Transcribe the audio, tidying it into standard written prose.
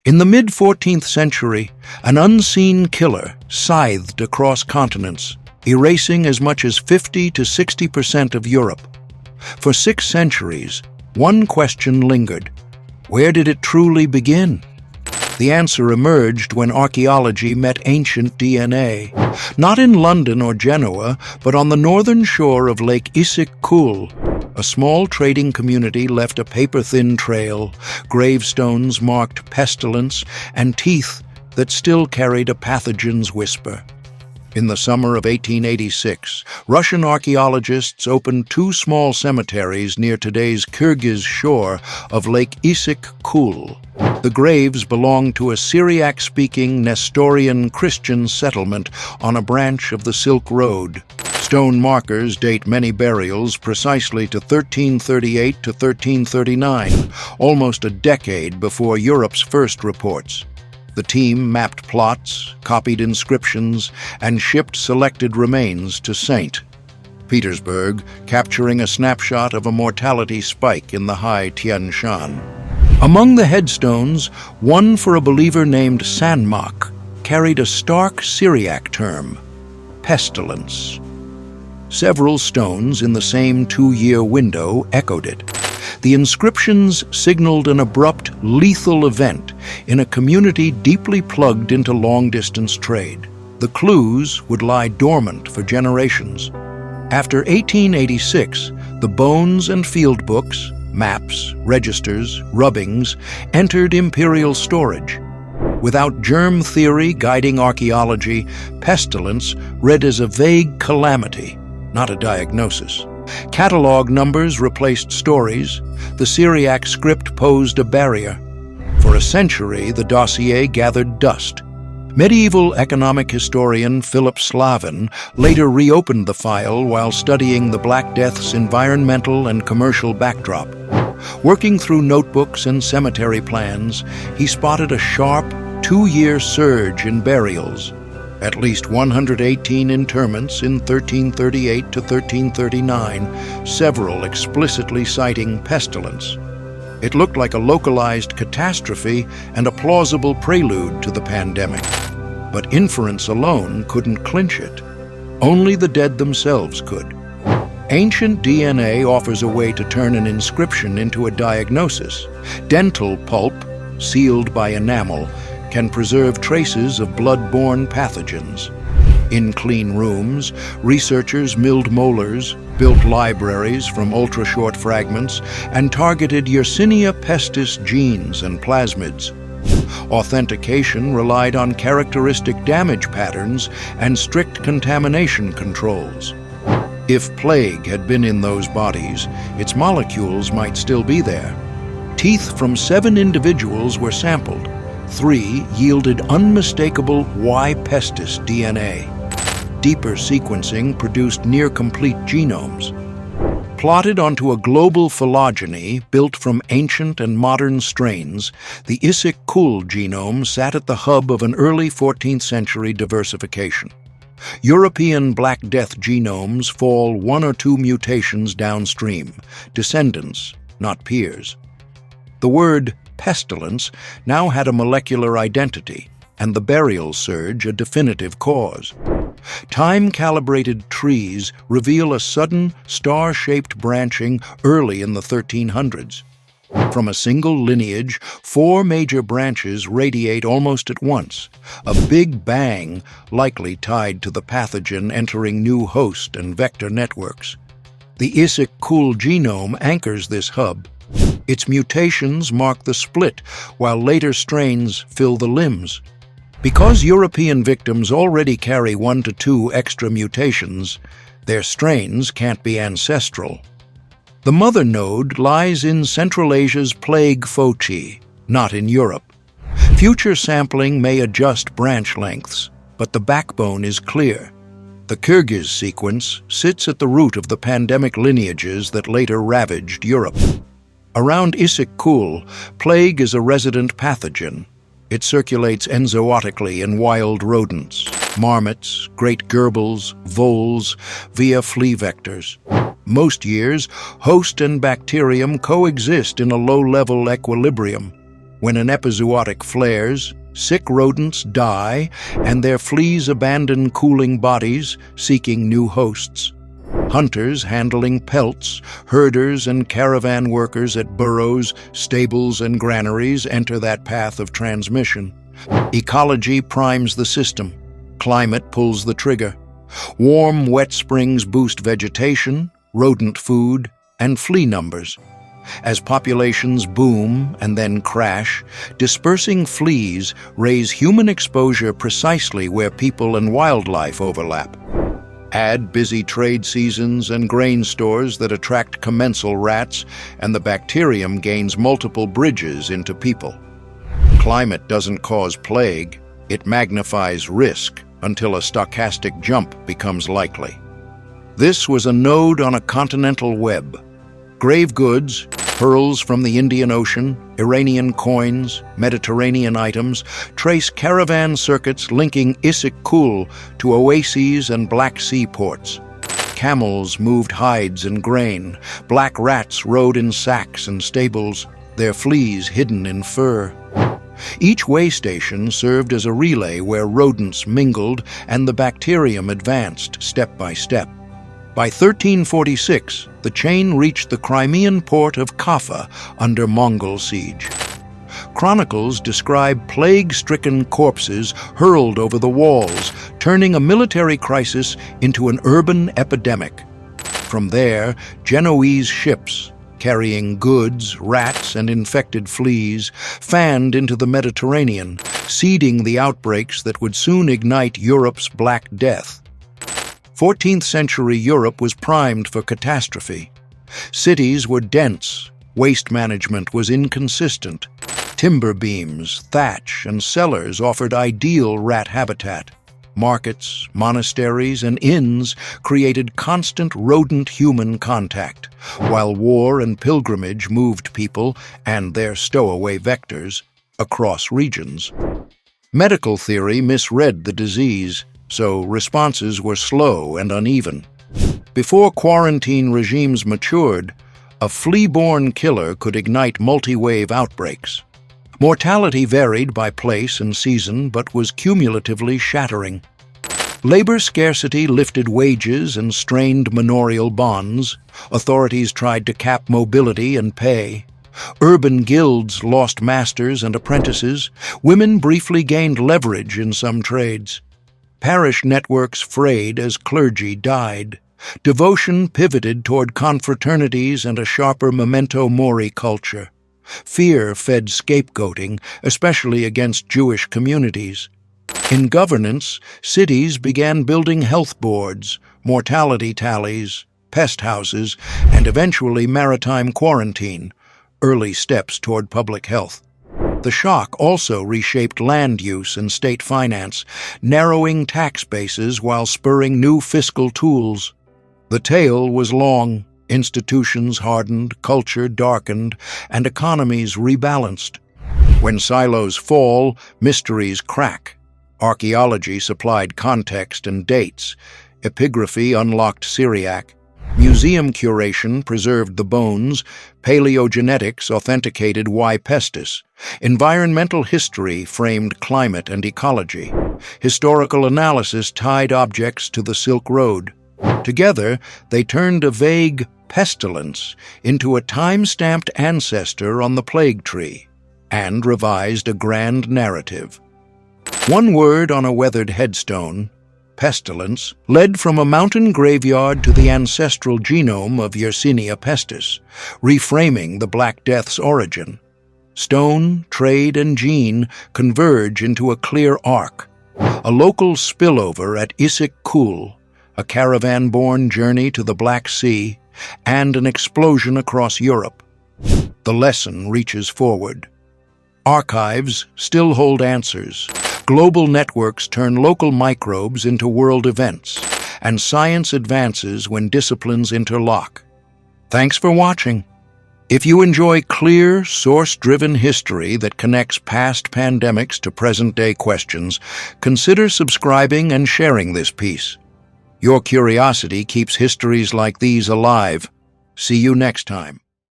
In the mid-14th century, an unseen killer scythed across continents, erasing as much as 50 to 60% of Europe. For 6 centuries, one question lingered: where did it truly begin? The answer emerged when archaeology met ancient DNA, not in London or Genoa, but on the northern shore of Lake Issyk-Kul. A small trading community left a paper-thin trail, gravestones marked pestilence, and teeth that still carried a pathogen's whisper. In the summer of 1886, Russian archaeologists opened 2 small cemeteries near today's Kyrgyz shore of Lake Issyk-Kul. The graves belonged to a Syriac-speaking Nestorian Christian settlement on a branch of the Silk Road. Stone markers date many burials precisely to 1338 to 1339, almost a decade before Europe's first reports. The team mapped plots, copied inscriptions, and shipped selected remains to St. Petersburg, capturing a snapshot of a mortality spike in the high Tian Shan. Among the headstones, one for a believer named Sanmak carried a stark Syriac term: pestilence. Several stones in the same 2-year window echoed it. The inscriptions signaled an abrupt, lethal event in a community deeply plugged into long-distance trade. The clues would lie dormant for generations. After 1886, the bones and field books, maps, registers, rubbings entered imperial storage. Without germ theory guiding archaeology, pestilence read as a vague calamity, not a diagnosis. Catalog numbers replaced stories. The Syriac script posed a barrier. For a century, the dossier gathered dust. Medieval economic historian Philip Slavin later reopened the file while studying the Black Death's environmental and commercial backdrop. Working through notebooks and cemetery plans, he spotted a sharp 2-year surge in burials. At least 118 interments in 1338 to 1339, several explicitly citing pestilence. It looked like a localized catastrophe and a plausible prelude to the pandemic. But inference alone couldn't clinch it. Only the dead themselves could. Ancient DNA offers a way to turn an inscription into a diagnosis. Dental pulp, sealed by enamel, can preserve traces of blood-borne pathogens. In clean rooms, researchers milled molars, built libraries from ultra-short fragments, and targeted Yersinia pestis genes and plasmids. Authentication relied on characteristic damage patterns and strict contamination controls. If plague had been in those bodies, its molecules might still be there. Teeth from 7 individuals were sampled. 3 yielded unmistakable Y. pestis DNA. Deeper sequencing produced near-complete genomes. Plotted onto a global phylogeny built from ancient and modern strains, the Issyk-Kul genome sat at the hub of an early 14th century diversification. European Black Death genomes fall 1 or 2 mutations downstream, descendants, not peers. The word pestilence now had a molecular identity, and the burial surge a definitive cause. Time-calibrated trees reveal a sudden, star-shaped branching early in the 1300s. From a single lineage, 4 major branches radiate almost at once, a big bang likely tied to the pathogen entering new host and vector networks. The Issyk-Kul genome anchors this hub. Its mutations mark the split, while later strains fill the limbs. Because European victims already carry 1 to 2 extra mutations, their strains can't be ancestral. The mother node lies in Central Asia's plague foci, not in Europe. Future sampling may adjust branch lengths, but the backbone is clear. The Kyrgyz sequence sits at the root of the pandemic lineages that later ravaged Europe. Around Issyk-Kul, plague is a resident pathogen. It circulates enzootically in wild rodents, marmots, great gerbils, voles, via flea vectors. Most years, host and bacterium coexist in a low-level equilibrium. When an epizootic flares, sick rodents die and their fleas abandon cooling bodies, seeking new hosts. Hunters handling pelts, herders and caravan workers at burrows, stables and granaries enter that path of transmission. Ecology primes the system. Climate pulls the trigger. Warm, wet springs boost vegetation, rodent food, and flea numbers. As populations boom and then crash, dispersing fleas raise human exposure precisely where people and wildlife overlap. Add busy trade seasons and grain stores that attract commensal rats, and the bacterium gains multiple bridges into people. Climate doesn't cause plague, it magnifies risk until a stochastic jump becomes likely. This was a node on a continental web. Grave goods, pearls from the Indian Ocean, Iranian coins, Mediterranean items trace caravan circuits linking Issyk-Kul to oases and Black Sea ports. Camels moved hides and grain. Black rats rode in sacks and stables, their fleas hidden in fur. Each way station served as a relay where rodents mingled and the bacterium advanced step by step. By 1346, the chain reached the Crimean port of Kaffa under Mongol siege. Chronicles describe plague-stricken corpses hurled over the walls, turning a military crisis into an urban epidemic. From there, Genoese ships, carrying goods, rats, and infected fleas, fanned into the Mediterranean, seeding the outbreaks that would soon ignite Europe's Black Death. 14th century Europe was primed for catastrophe. Cities were dense, waste management was inconsistent. Timber beams, thatch, and cellars offered ideal rat habitat. Markets, monasteries, and inns created constant rodent-human contact, while war and pilgrimage moved people and their stowaway vectors across regions. Medical theory misread the disease, so responses were slow and uneven. Before quarantine regimes matured, a flea-borne killer could ignite multi-wave outbreaks. Mortality varied by place and season, but was cumulatively shattering. Labor scarcity lifted wages and strained manorial bonds. Authorities tried to cap mobility and pay. Urban guilds lost masters and apprentices. Women briefly gained leverage in some trades. Parish networks frayed as clergy died. Devotion pivoted toward confraternities and a sharper memento mori culture. Fear fed scapegoating, especially against Jewish communities. In governance, cities began building health boards, mortality tallies, pest houses, and eventually maritime quarantine, early steps toward public health. The shock also reshaped land use and state finance, narrowing tax bases while spurring new fiscal tools. The tale was long. Institutions hardened, culture darkened, and economies rebalanced. When silos fall, mysteries crack. Archaeology supplied context and dates. Epigraphy unlocked Syriac. Museum curation preserved the bones. Paleogenetics authenticated Y. pestis. Environmental history framed climate and ecology. Historical analysis tied objects to the Silk Road. Together, they turned a vague pestilence into a time-stamped ancestor on the plague tree, and revised a grand narrative. One word on a weathered headstone, pestilence, led from a mountain graveyard to the ancestral genome of Yersinia pestis, reframing the Black Death's origin. Stone, trade, and gene converge into a clear arc, a local spillover at Issyk-Kul, a caravan-borne journey to the Black Sea, and an explosion across Europe. The lesson reaches forward. Archives still hold answers. Global networks turn local microbes into world events, and science advances when disciplines interlock. Thanks for watching. If you enjoy clear, source-driven history that connects past pandemics to present-day questions, consider subscribing and sharing this piece. Your curiosity keeps histories like these alive. See you next time.